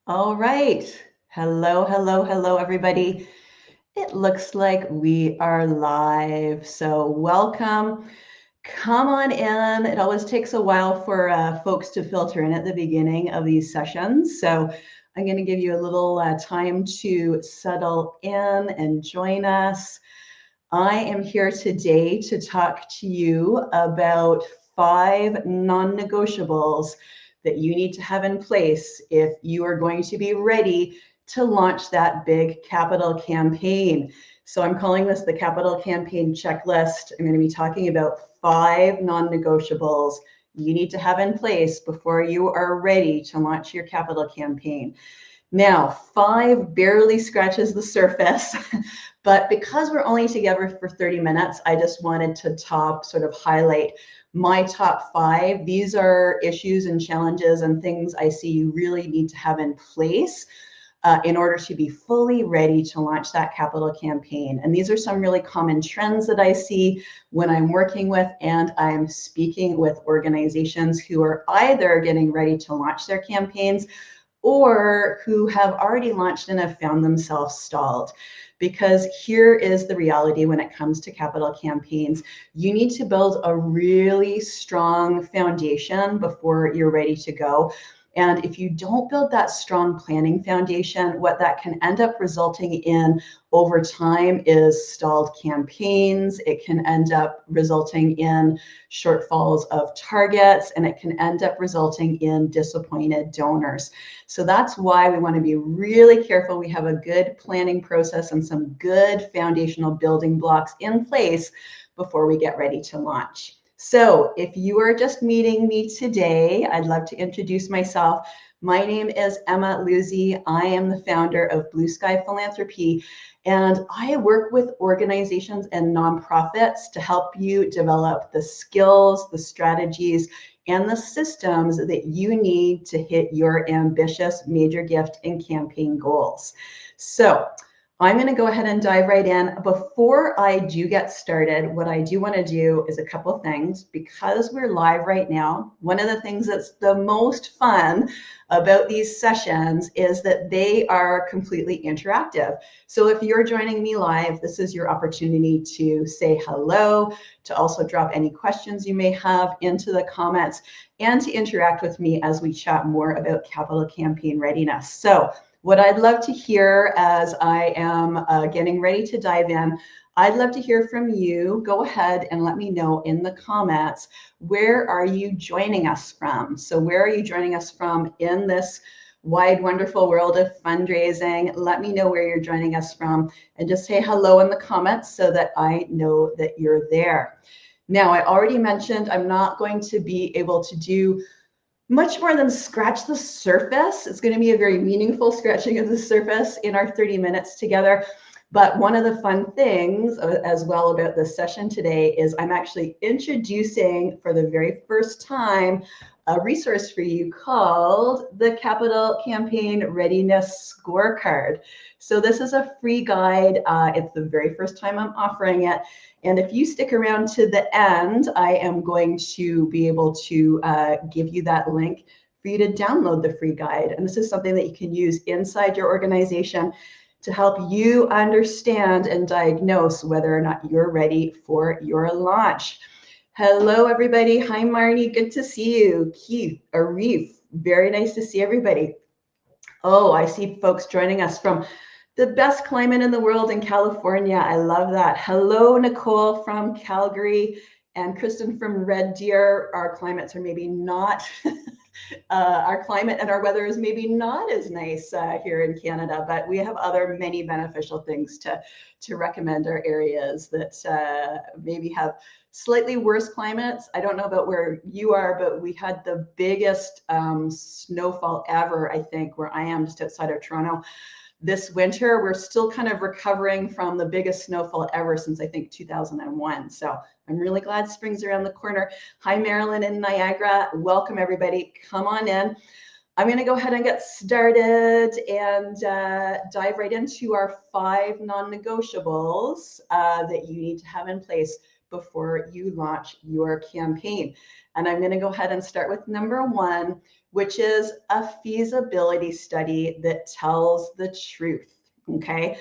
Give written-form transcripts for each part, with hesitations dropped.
All right. Hello, hello, hello, everybody. It looks like we are live. So, welcome. Come on in. It always takes a while for folks to filter in at the beginning of these sessions. So, I'm going to give you a little time to settle in and join us. I am here today to talk to you about 5 non negotiables that you need to have in place if you are going to be ready to launch that big capital campaign. So, I'm calling this the capital campaign checklist. I'm going to be talking about 5 non negotiables you need to have in place before you are ready to launch your capital campaign. Now, 5 barely scratches the surface, but because we're only together for 30 minutes, I just wanted to sort of highlight my top 5. These are issues and challenges and things I see you really need to have in place in order to be fully ready to launch that capital campaign. And these are some really common trends that I see when I'm working with and I'm speaking with organizations who are either getting ready to launch their campaigns or who have already launched and have found themselves stalled. Because here is the reality when it comes to capital campaigns. You need to build a really strong foundation before you're ready to go. And if you don't build that strong planning foundation, what that can end up resulting in over time is stalled campaigns. It can end up resulting in shortfalls of targets, and it can end up resulting in disappointed donors. So that's why we want to be really careful. We have a good planning process and some good foundational building blocks in place before we get ready to launch. So if you are just meeting me today, I'd love to introduce myself. My name is Emma Luzzi. I am the founder of Blue Sky Philanthropy, and I work with organizations and nonprofits to help you develop the skills, the strategies, and the systems that you need to hit your ambitious major gift and campaign goals. So I'm going to go ahead and dive right in. Before I do get started, what I do want to do is a couple things. Because we're live right now, one of the things that's the most fun about these sessions is that they are completely interactive. So if you're joining me live, this is your opportunity to say hello, to also drop any questions you may have into the comments, and to interact with me as we chat more about capital campaign readiness. So what I'd love to hear as I am getting ready to dive in, I'd love to hear from you. Go ahead and let me know in the comments, where are you joining us from? So where are you joining us from in this wide, wonderful world of fundraising? Let me know where you're joining us from and just say hello in the comments so that I know that you're there. Now, I already mentioned I'm not going to be able to do much more than scratch the surface. It's going to be a very meaningful scratching of the surface in our 30 minutes together. But one of the fun things as well about this session today is I'm actually introducing for the very first time a resource for you called the Capital Campaign Readiness Scorecard. So this is a free guide. It's the very first time I'm offering it. And if you stick around to the end, I am going to be able to give you that link for you to download the free guide. And this is something that you can use inside your organization to help you understand and diagnose whether or not you're ready for your launch. Hello, everybody. Hi, Marnie. Good to see you. Keith, Arif, very nice to see everybody. Oh, I see folks joining us from the best climate in the world in California. I love that. Hello, Nicole from Calgary and Kristen from Red Deer. Our climates are maybe not, our climate and our weather is maybe not as nice here in Canada, but we have other many beneficial things to recommend our areas that maybe have slightly worse climates. I don't know about where you are, but we had the biggest snowfall ever, I think, where I am just outside of Toronto. This winter, we're still kind of recovering from the biggest snowfall ever since I think 2001. So I'm really glad spring's around the corner. Hi, Marilyn in Niagara. Welcome, everybody. Come on in. I'm going to go ahead and get started and dive right into our 5 non-negotiables that you need to have in place before you launch your campaign. And I'm going to go ahead and start with number one, which is a feasibility study that tells the truth. Okay.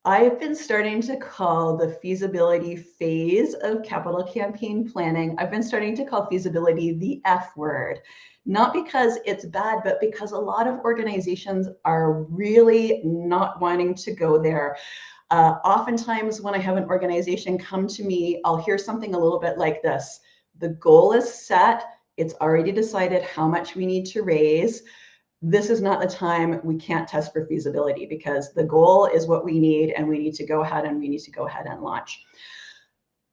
I've been starting to call the feasibility phase of capital campaign planning, I've been starting to call feasibility the F word, not because it's bad, but because a lot of organizations are really not wanting to go there. Oftentimes when I have an organization come to me, I'll hear something a little bit like this. The goal is set. It's already decided how much we need to raise. This is not the time. We can't test for feasibility because the goal is what we need, and we need to go ahead and launch.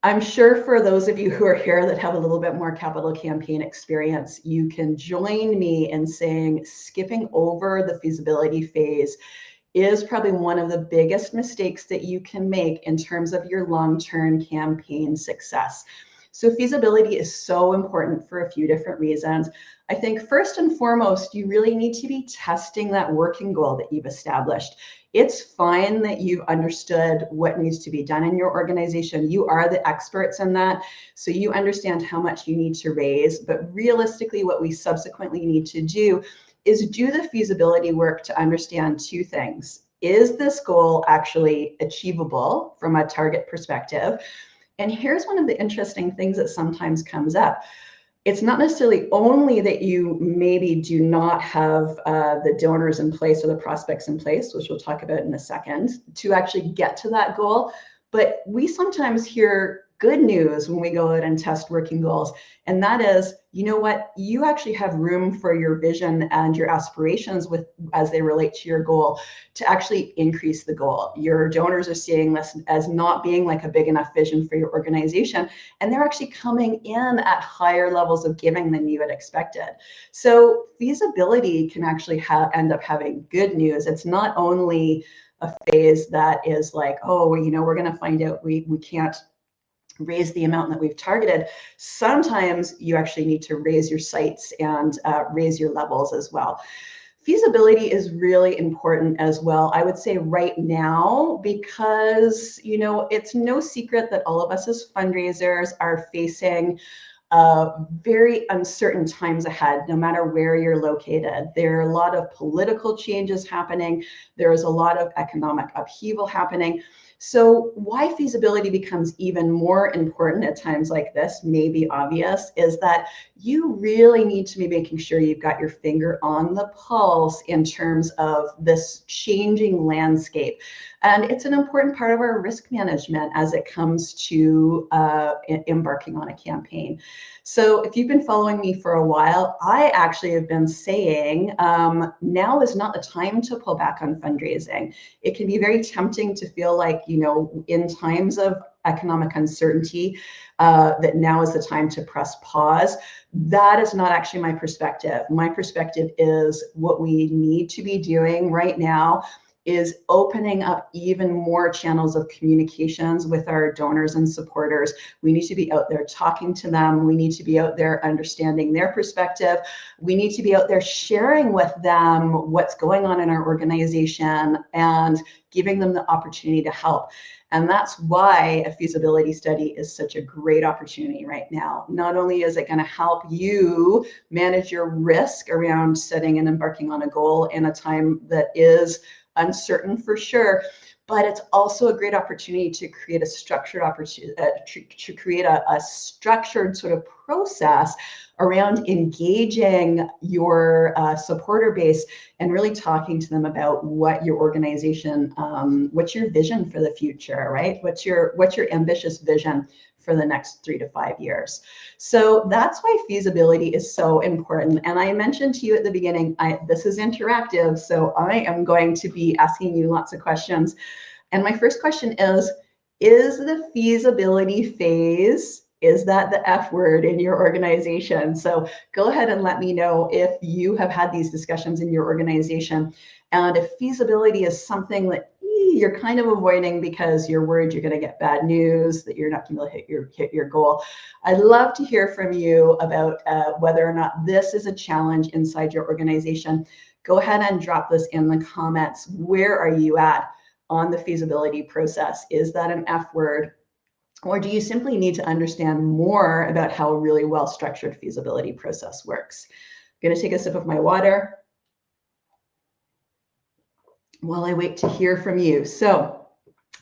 I'm sure for those of you who are here that have a little bit more capital campaign experience, you can join me in saying skipping over the feasibility phase is probably one of the biggest mistakes that you can make in terms of your long-term campaign success. So feasibility is so important for a few different reasons. I think first and foremost, you really need to be testing that working goal that you've established. It's fine that you've understood what needs to be done in your organization. You are the experts in that, so you understand how much you need to raise. But realistically, what we subsequently need to do is do the feasibility work to understand two things. Is this goal actually achievable from a target perspective? And here's one of the interesting things that sometimes comes up. It's not necessarily only that you maybe do not have the donors in place or the prospects in place, which we'll talk about in a second, to actually get to that goal, but we sometimes hear good news when we go out and test working goals. And that is, you know what, you actually have room for your vision and your aspirations as they relate to your goal to actually increase the goal. Your donors are seeing this as not being like a big enough vision for your organization, and they're actually coming in at higher levels of giving than you had expected. So feasibility can actually end up having good news. It's not only a phase that is like, oh, we're going to find out we can't raise the amount that we've targeted. Sometimes you actually need to raise your sights and raise your levels as well. Feasibility is really important as well, I would say right now, because it's no secret that all of us as fundraisers are facing very uncertain times ahead, no matter where you're located. There are a lot of political changes happening. There is a lot of economic upheaval happening. So why feasibility becomes even more important at times like this, may be obvious, is that you really need to be making sure you've got your finger on the pulse in terms of this changing landscape. And it's an important part of our risk management as it comes to embarking on a campaign. So if you've been following me for a while, I actually have been saying now is not the time to pull back on fundraising. It can be very tempting to feel like, in times of economic uncertainty, that now is the time to press pause. That is not actually my perspective. My perspective is what we need to be doing right now is opening up even more channels of communications with our donors and supporters. We need to be out there talking to them. We need to be out there understanding their perspective. We need to be out there sharing with them what's going on in our organization and giving them the opportunity to help. And that's why a feasibility study is such a great opportunity right now. Not only is it going to help you manage your risk around setting and embarking on a goal in a time that is uncertain for sure, but it's also a great opportunity to create a structured structured sort of process around engaging your supporter base and really talking to them about what your organization, what's your vision for the future, right? What's your ambitious vision for the next 3 to 5 years. So that's why feasibility is so important. And I mentioned to you at the beginning, this is interactive, so I am going to be asking you lots of questions. And my first question is the feasibility phase, is that the F word in your organization? So go ahead and let me know if you have had these discussions in your organization, and if feasibility is something that you're kind of avoiding because you're worried you're going to get bad news, that you're not going to hit your goal. I'd love to hear from you about whether or not this is a challenge inside your organization. Go ahead and drop this in the comments. Where are you at on the feasibility process? Is that an F word? Or do you simply need to understand more about how a really well-structured feasibility process works? I'm going to take a sip of my water while I wait to hear from you. So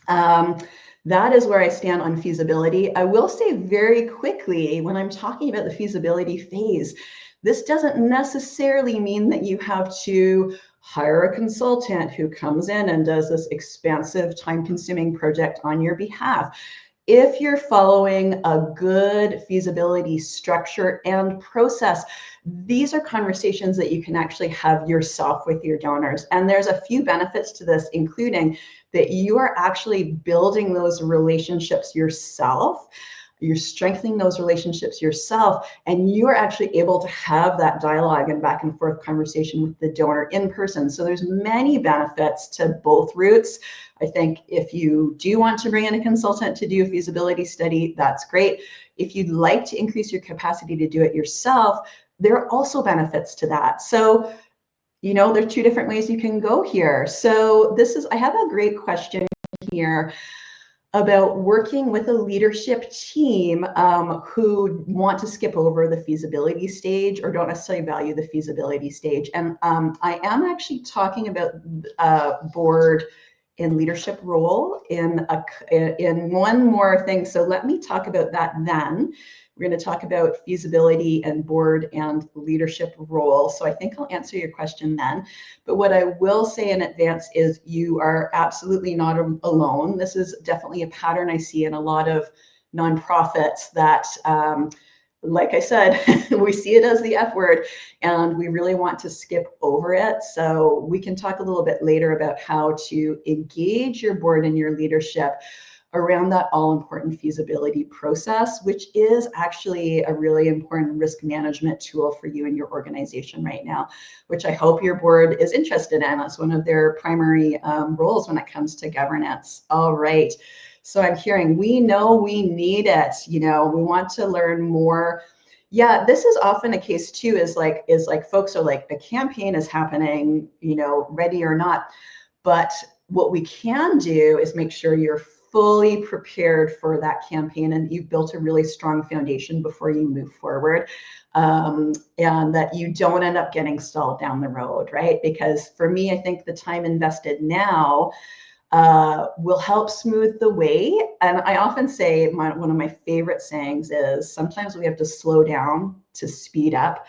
that is where I stand on feasibility. I will say very quickly, when I'm talking about the feasibility phase, this doesn't necessarily mean that you have to hire a consultant who comes in and does this expansive, time-consuming project on your behalf. If you're following a good feasibility structure and process, these are conversations that you can actually have yourself with your donors. And there's a few benefits to this, including that you are actually building those relationships yourself. You're strengthening those relationships yourself, and you are actually able to have that dialogue and back and forth conversation with the donor in person. So there's many benefits to both routes. I think if you do want to bring in a consultant to do a feasibility study, that's great. If you'd like to increase your capacity to do it yourself, there are also benefits to that. So, you know, there's two different ways you can go here. So I have a great question here about working with a leadership team who want to skip over the feasibility stage or don't necessarily value the feasibility stage. And I am actually talking about board and leadership role in one more thing. So let me talk about that then. We're going to talk about feasibility and board and leadership role. So I think I'll answer your question then. But what I will say in advance is you are absolutely not alone. This is definitely a pattern I see in a lot of nonprofits that, like I said, we see it as the F word and we really want to skip over it. So we can talk a little bit later about how to engage your board and your leadership around that all-important feasibility process, which is actually a really important risk management tool for you and your organization right now, which I hope your board is interested in. That's one of their primary roles when it comes to governance. All right. So I'm hearing, we know we need it. You know, we want to learn more. Yeah, this is often a case too, is like folks are like, a campaign is happening, you know, ready or not. But what we can do is make sure you're fully prepared for that campaign and you've built a really strong foundation before you move forward, and that you don't end up getting stalled down the road, right? Because for me, I think the time invested now will help smooth the way. And I often say one of my favorite sayings is sometimes we have to slow down to speed up.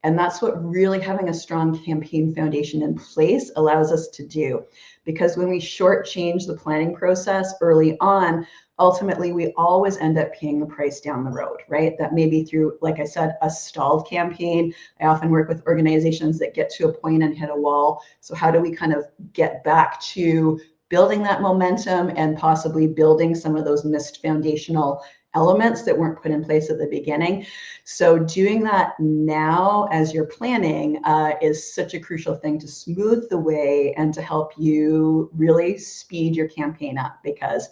And that's what really having a strong campaign foundation in place allows us to do. Because when we shortchange the planning process early on, ultimately we always end up paying the price down the road, right? That may be through, like I said, a stalled campaign. I often work with organizations that get to a point and hit a wall. So how do we kind of get back to building that momentum and possibly building some of those missed foundational elements that weren't put in place at the beginning? So doing that now as you're planning is such a crucial thing to smooth the way and to help you really speed your campaign up, because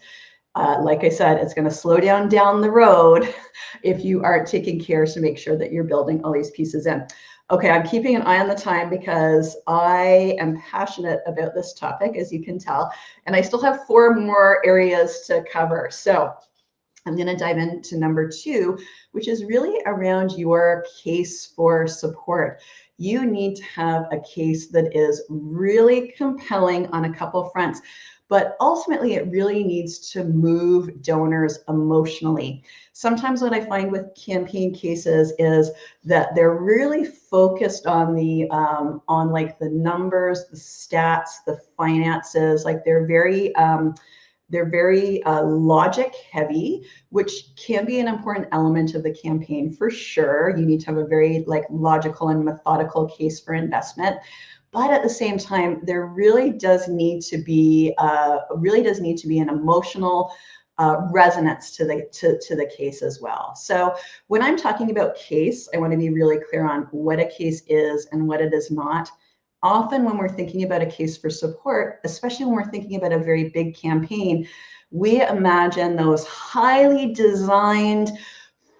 like I said, it's going to slow down the road if you aren't taking care to make sure that you're building all these pieces in. Okay, I'm keeping an eye on the time because I am passionate about this topic, as you can tell, and I still have 4 more areas to cover. So I'm going to dive into number 2, which is really around your case for support. You need to have a case that is really compelling on a couple fronts, but ultimately it really needs to move donors emotionally. Sometimes what I find with campaign cases is that they're really focused on the like the numbers, the stats, the finances. Like they're very logic heavy, which can be an important element of the campaign for sure. You need to have a very logical and methodical case for investment. But at the same time, there really does need to be an emotional resonance to the case as well. So when I'm talking about case, I want to be really clear on what a case is and what it is not. Often when we're thinking about a case for support, especially when we're thinking about a very big campaign, we imagine those highly designed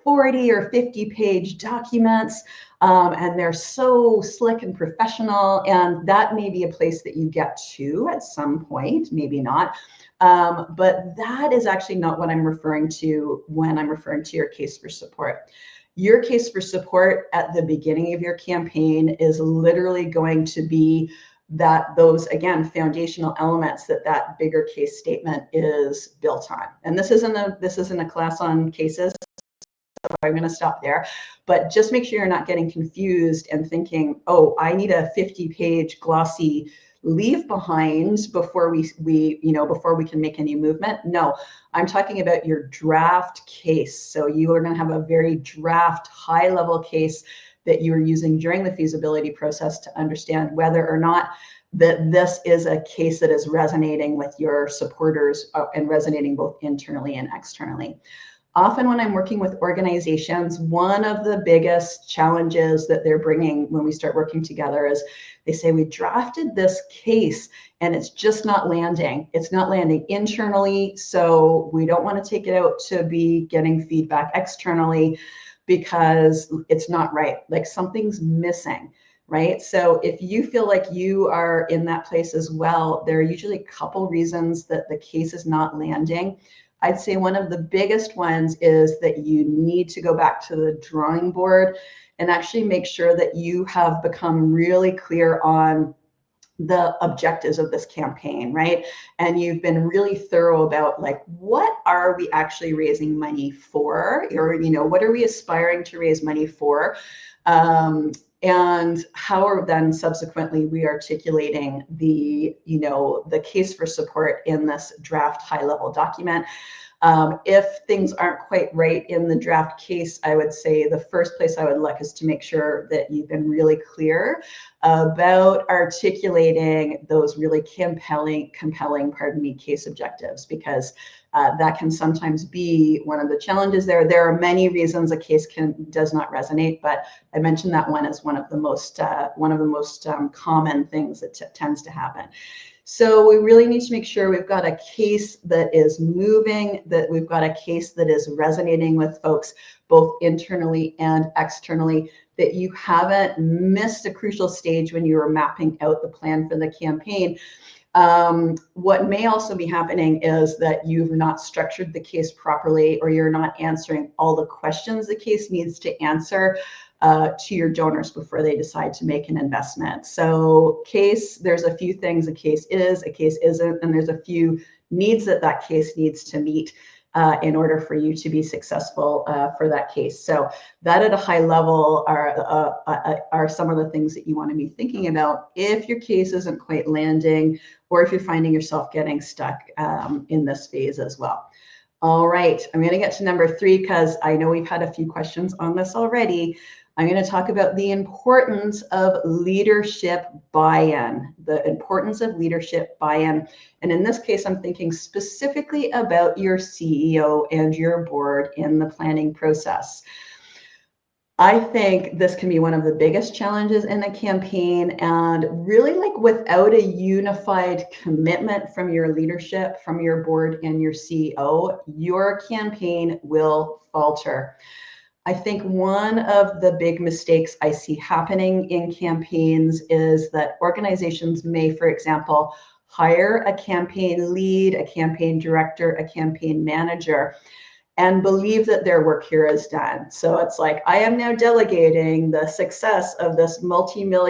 40 or 50-page documents, and they're so slick and professional, and that may be a place that you get to at some point, maybe not. But that is actually not what I'm referring to when I'm referring to your case for support. Your case for support at the beginning of your campaign is literally going to be those, again, foundational elements that bigger case statement is built on. And this isn't a class on cases, so I'm going to stop there. But just make sure you're not getting confused and thinking, oh, I need a 50-page glossy leave behind before we can make any movement. No, I'm talking about your draft case. So you are going to have a very draft, high-level case that you are using during the feasibility process to understand whether or not that this is a case that is resonating with your supporters and resonating both internally and externally. Often when I'm working with organizations, one of the biggest challenges that they're bringing when we start working together is they say, we drafted this case and it's just not landing. It's not landing internally, so we don't want to take it out to be getting feedback externally because it's not right. Like something's missing, right? So if you feel like you are in that place as well, there are usually a couple reasons that the case is not landing. I'd say one of the biggest ones is that you need to go back to the drawing board and actually make sure that you have become really clear on the objectives of this campaign, right? And you've been really thorough about like, what are we actually raising money for? Or, what are we aspiring to raise money for? And how are then subsequently we articulating the case for support in this draft high-level document. If things aren't quite right in the draft case, I would say the first place I would look is to make sure that you've been really clear about articulating those really compelling, case objectives, because that can sometimes be one of the challenges there. There are many reasons a case does not resonate, but I mentioned that one as one of the most common things that tends to happen. So we really need to make sure we've got a case that is moving, that we've got a case that is resonating with folks, both internally and externally, that you haven't missed a crucial stage when you were mapping out the plan for the campaign. What may also be happening is that you've not structured the case properly, or you're not answering all the questions the case needs to answer to your donors before they decide to make an investment. So there's a few things a case is, a case isn't, and there's a few needs that case needs to meet in order for you to be successful for that case. So that at a high level are some of the things that you want to be thinking about if your case isn't quite landing, or if you're finding yourself getting stuck in this phase as well. All right, I'm going to get to number 3 because I know we've had a few questions on this already. I'm going to talk about the importance of leadership buy-in, the importance of leadership buy-in. And in this case, I'm thinking specifically about your CEO and your board in the planning process. I think this can be one of the biggest challenges in a campaign, and really, like, without a unified commitment from your leadership, from your board and your CEO, your campaign will falter. I think one of the big mistakes I see happening in campaigns is that organizations may, for example, hire a campaign lead, a campaign director, a campaign manager, and believe that their work here is done. So it's like, I am now delegating the success of this multi-year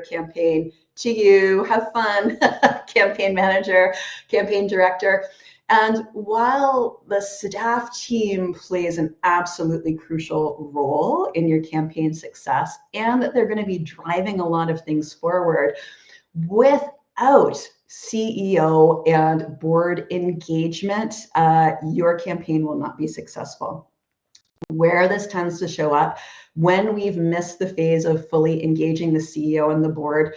campaign to you. Have fun, campaign manager, campaign director. And while the staff team plays an absolutely crucial role in your campaign success, and that they're going to be driving a lot of things forward, without CEO and board engagement, your campaign will not be successful. Where this tends to show up, when we've missed the phase of fully engaging the CEO and the board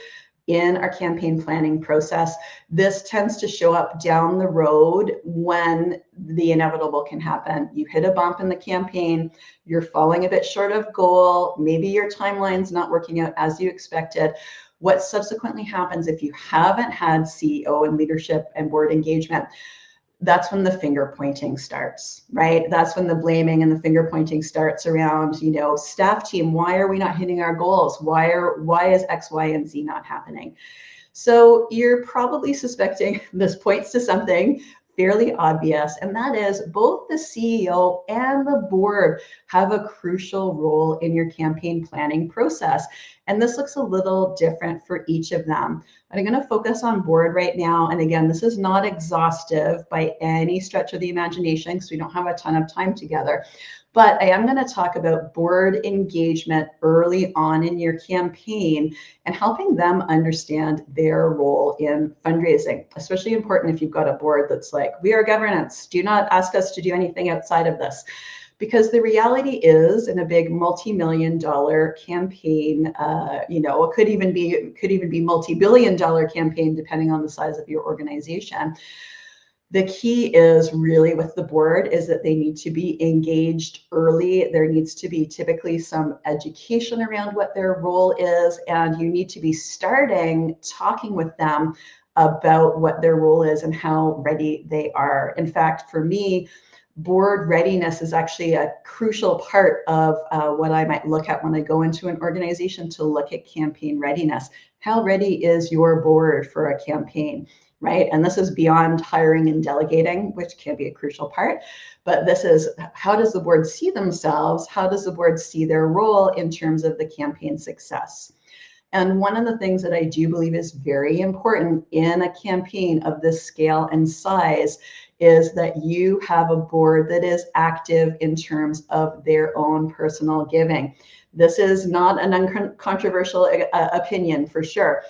in our campaign planning process, this tends to show up down the road when the inevitable can happen. You hit a bump in the campaign, you're falling a bit short of goal, maybe your timeline's not working out as you expected. What subsequently happens if you haven't had CEO and leadership and board engagement, that's when the finger pointing starts, right? That's when the blaming and the finger pointing starts around, staff team, why are we not hitting our goals? Why is X, Y, and Z not happening? So you're probably suspecting this points to something fairly obvious, and that is both the CEO and the board have a crucial role in your campaign planning process. And this looks a little different for each of them. I'm going to focus on board right now. And again, this is not exhaustive by any stretch of the imagination because we don't have a ton of time together. But I am going to talk about board engagement early on in your campaign and helping them understand their role in fundraising, especially important if you've got a board that's like, we are governance. Do not ask us to do anything outside of this. Because the reality is, in a big multi-million-dollar campaign, it could even be multi-billion-dollar campaign, depending on the size of your organization. The key is really with the board is that they need to be engaged early. There needs to be typically some education around what their role is, and you need to be starting talking with them about what their role is and how ready they are. In fact, for me, board readiness is actually a crucial part of what I might look at when I go into an organization to look at campaign readiness. How ready is your board for a campaign? Right? And this is beyond hiring and delegating, which can be a crucial part. But this is, how does the board see themselves? How does the board see their role in terms of the campaign success? And one of the things that I do believe is very important in a campaign of this scale and size is that you have a board that is active in terms of their own personal giving. This is not an uncontroversial opinion for sure.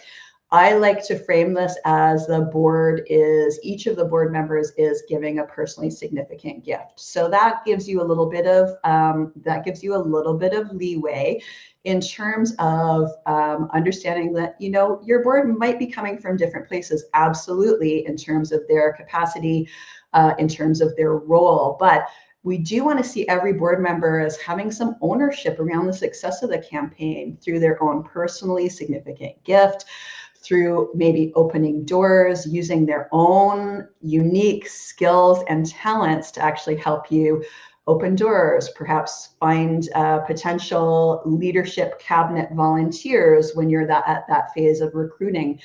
I like to frame this as each of the board members is giving a personally significant gift. So that gives you a little bit of leeway in terms of understanding that, your board might be coming from different places, absolutely, in terms of their capacity, in terms of their role. But we do want to see every board member as having some ownership around the success of the campaign through their own personally significant gift, through maybe opening doors, using their own unique skills and talents to actually help you open doors, perhaps find potential leadership cabinet volunteers when you're at that phase of recruiting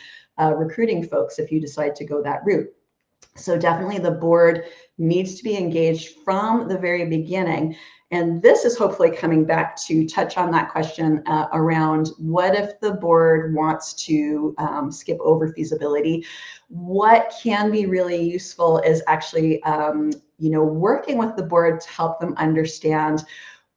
folks if you decide to go that route. So definitely the board needs to be engaged from the very beginning. And this is hopefully coming back to touch on that question around what if the board wants to skip over feasibility. What can be really useful is actually working with the board to help them understand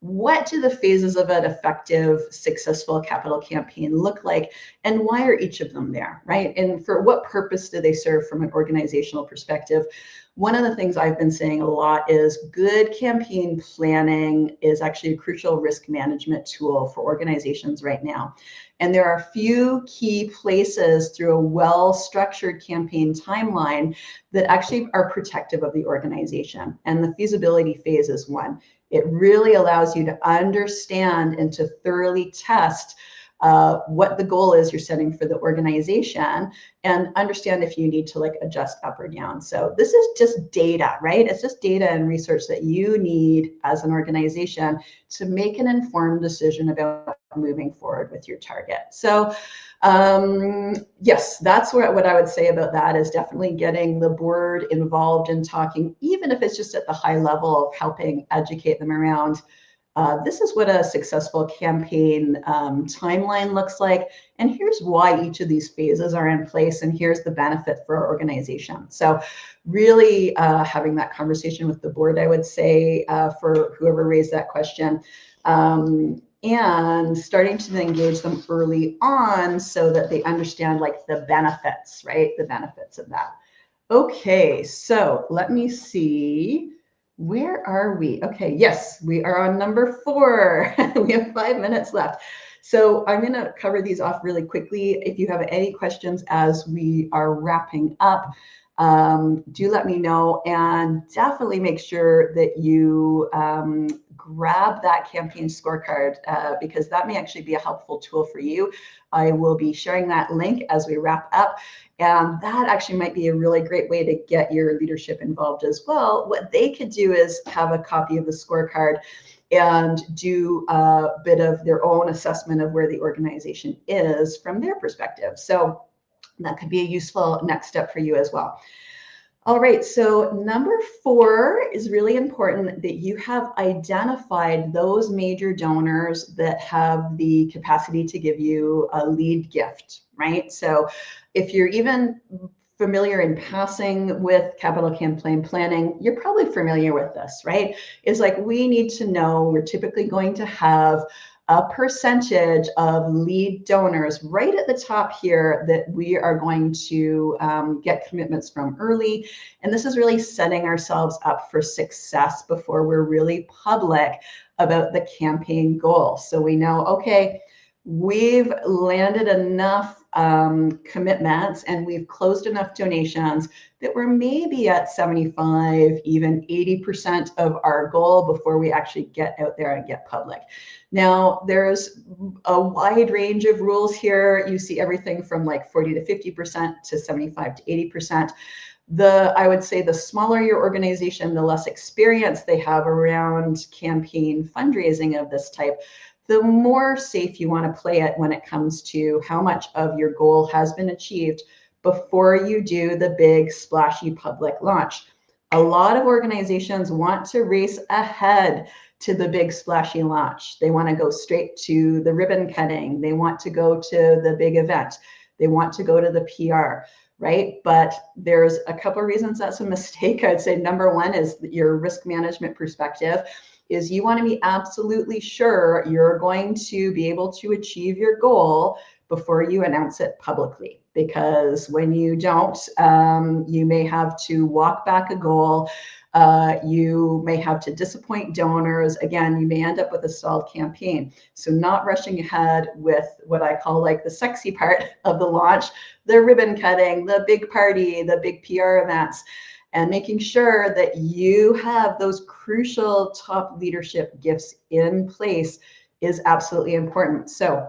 what do the phases of an effective, successful capital campaign look like, and why are each of them there, right? And for what purpose do they serve from an organizational perspective? One of the things I've been saying a lot is good campaign planning is actually a crucial risk management tool for organizations right now. And there are a few key places through a well-structured campaign timeline that actually are protective of the organization. And the feasibility phase is one. It really allows you to understand and to thoroughly test what the goal is you're setting for the organization and understand if you need to adjust up or down. So this is just data, right? It's just data and research that you need as an organization to make an informed decision about moving forward with your target. So yes, that's what I would say about that is definitely getting the board involved in talking, even if it's just at the high level of helping educate them around this is what a successful campaign timeline looks like. And here's why each of these phases are in place. And here's the benefit for our organization. So really having that conversation with the board, I would say, for whoever raised that question. And starting to engage them early on so that they understand the benefits, right? The benefits of that. Okay, so let me see. Where are we? Okay, yes, we are on number 4. We have 5 minutes left. So I'm going to cover these off really quickly. If you have any questions as we are wrapping up, do let me know, and definitely make sure that you grab that campaign scorecard because that may actually be a helpful tool for you. I will be sharing that link as we wrap up. And that actually might be a really great way to get your leadership involved as well. What they could do is have a copy of the scorecard and do a bit of their own assessment of where the organization is from their perspective. So That could be a useful next step for you as well. All right, so number 4 is really important that you have identified those major donors that have the capacity to give you a lead gift, right? So if you're even familiar in passing with capital campaign planning, you're probably familiar with this, right? It's like we need to know we're typically going to have a percentage of lead donors right at the top here that we are going to get commitments from early. And this is really setting ourselves up for success before we're really public about the campaign goal. So we know, okay, we've landed enough commitments and we've closed enough donations that we're maybe at 75, even 80% of our goal before we actually get out there and get public. Now, there's a wide range of rules here. You see everything from like 40 to 50% to 75 to 80%. I would say the smaller your organization, the less experience they have around campaign fundraising of this type, the more safe you want to play it when it comes to how much of your goal has been achieved before you do the big splashy public launch. A lot of organizations want to race ahead to the big splashy launch. They want to go straight to the ribbon cutting. They want to go to the big event. They want to go to the PR, right? But there's a couple of reasons that's a mistake. I'd say number 1 is your risk management perspective is you want to be absolutely sure you're going to be able to achieve your goal before you announce it publicly. Because when you don't, you may have to walk back a goal. You may have to disappoint donors. Again, you may end up with a stalled campaign. So not rushing ahead with what I call like the sexy part of the launch, the ribbon cutting, the big party, the big PR events, and making sure that you have those crucial top leadership gifts in place is absolutely important. So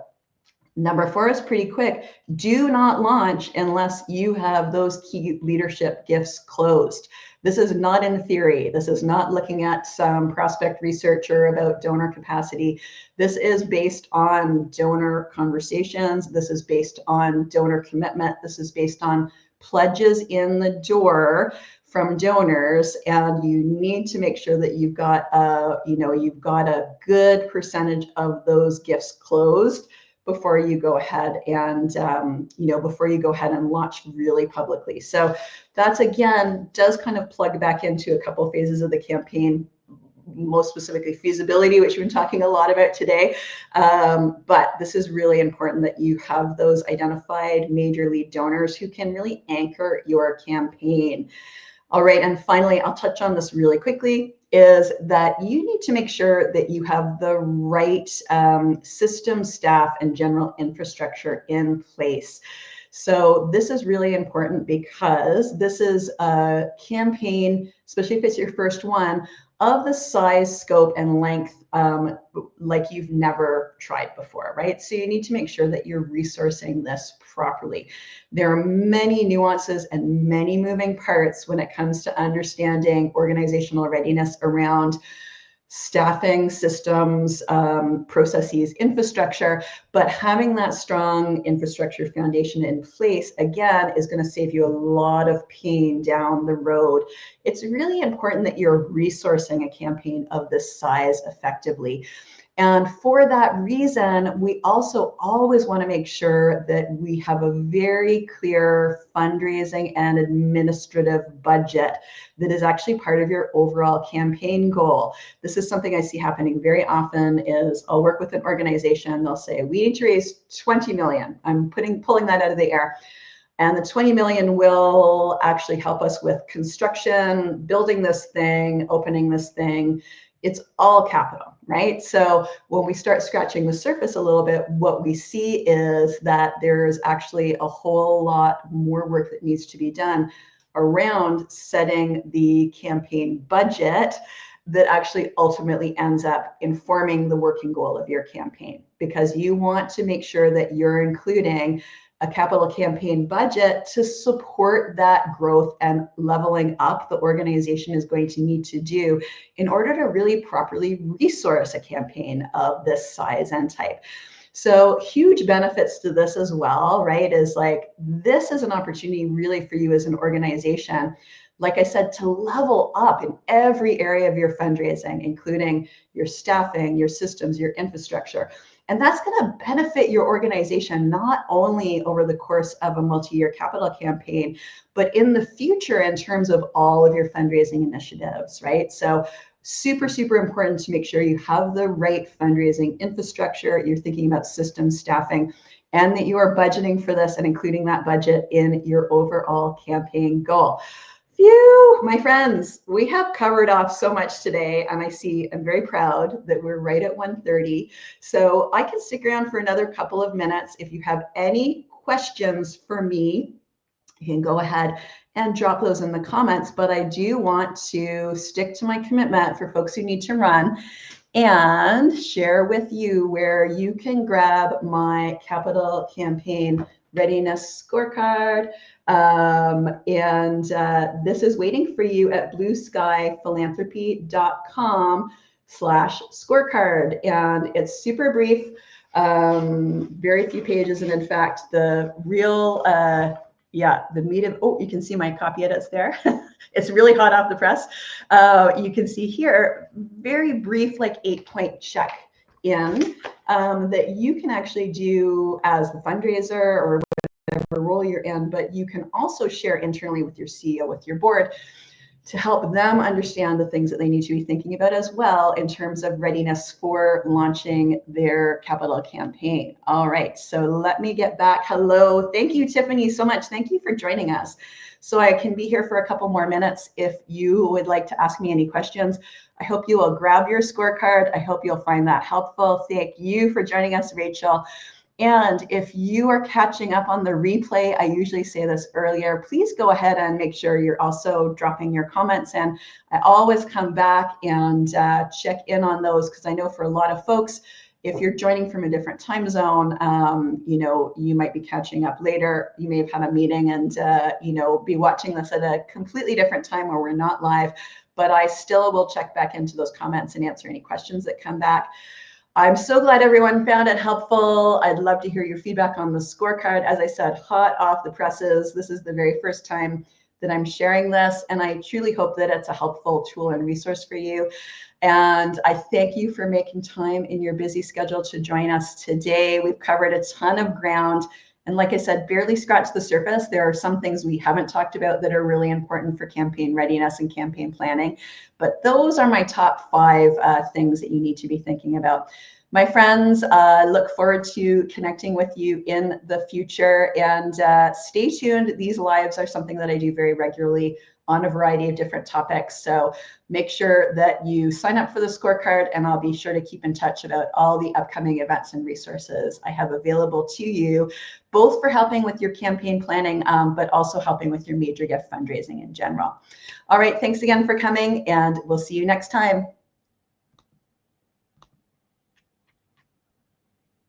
number 4 is pretty quick. Do not launch unless you have those key leadership gifts closed. This is not in theory. This is not looking at some prospect research or about donor capacity. This is based on donor conversations. This is based on donor commitment. This is based on pledges in the door from donors, and you need to make sure that you've got a good percentage of those gifts closed before you go ahead and launch really publicly. So that's, again, does kind of plug back into a couple of phases of the campaign, most specifically feasibility, which we've been talking a lot about today. But this is really important that you have those identified major lead donors who can really anchor your campaign. All right, and finally, I'll touch on this really quickly, is that you need to make sure that you have the right system, staff, and general infrastructure in place. So this is really important because this is a campaign, especially if it's your first one, of the size, scope, and length like you've never tried before, right? So you need to make sure that you're resourcing this properly. There are many nuances and many moving parts when it comes to understanding organizational readiness around staffing, systems, processes, infrastructure, but having that strong infrastructure foundation in place, again, is going to save you a lot of pain down the road. It's really important that you're resourcing a campaign of this size effectively. And for that reason, we also always want to make sure that we have a very clear fundraising and administrative budget that is actually part of your overall campaign goal. This is something I see happening very often is I'll work with an organization, they'll say, we need to raise 20 million. I'm pulling that out of the air. And the 20 million will actually help us with construction, building this thing, opening this thing. It's all capital, right? So when we start scratching the surface a little bit, what we see is that there's actually a whole lot more work that needs to be done around setting the campaign budget that actually ultimately ends up informing the working goal of your campaign, because you want to make sure that you're including a capital campaign budget to support that growth and leveling up the organization is going to need to do in order to really properly resource a campaign of this size and type. So huge benefits to this as well, right? Is like, this is an opportunity really for you as an organization, like I said, to level up in every area of your fundraising, including your staffing, your systems, your infrastructure. And that's going to benefit your organization not only over the course of a multi-year capital campaign, but in the future in terms of all of your fundraising initiatives, right? So super, super important to make sure you have the right fundraising infrastructure, you're thinking about systems, staffing, and that you are budgeting for this and including that budget in your overall campaign goal. Phew, my friends, we have covered off so much today, and I'm very proud that we're right at 1:30. So I can stick around for another couple of minutes. If you have any questions for me, you can go ahead and drop those in the comments, but I do want to stick to my commitment for folks who need to run and share with you where you can grab my Capital Campaign Readiness Scorecard. This is waiting for you at blueskyphilanthropy.com/scorecard. And it's super brief, very few pages. And in fact, the real, the meat of, you can see my copy edits there. It's really hot off the press. You can see here, very brief, like 8-point check in that you can actually do as the fundraiser or whatever role you're in, but you can also share internally with your CEO, with your board, to help them understand the things that they need to be thinking about as well in terms of readiness for launching their capital campaign. All right, so let me get back. Hello, thank you, Tiffany, so much. Thank you for joining us. So I can be here for a couple more minutes if you would like to ask me any questions. I hope you will grab your scorecard. I hope you'll find that helpful. Thank you for joining us, Rachel. And if you are catching up on the replay, I usually say this earlier, please go ahead and make sure you're also dropping your comments in. I always come back and check in on those, because I know for a lot of folks, if you're joining from a different time zone, you might be catching up later. You may have had a meeting and, be watching this at a completely different time where we're not live, but I still will check back into those comments and answer any questions that come back. I'm so glad everyone found it helpful. I'd love to hear your feedback on the scorecard. As I said, hot off the presses. This is the very first time that I'm sharing this, and I truly hope that it's a helpful tool and resource for you. And I thank you for making time in your busy schedule to join us today. We've covered a ton of ground. And like I said, barely scratched the surface. There are some things we haven't talked about that are really important for campaign readiness and campaign planning. But those are my top 5 things that you need to be thinking about. My friends, look forward to connecting with you in the future. And stay tuned. These lives are something that I do very regularly on a variety of different topics. So make sure that you sign up for the scorecard, and I'll be sure to keep in touch about all the upcoming events and resources I have available to you, both for helping with your campaign planning, but also helping with your major gift fundraising in general. All right, thanks again for coming, and we'll see you next time.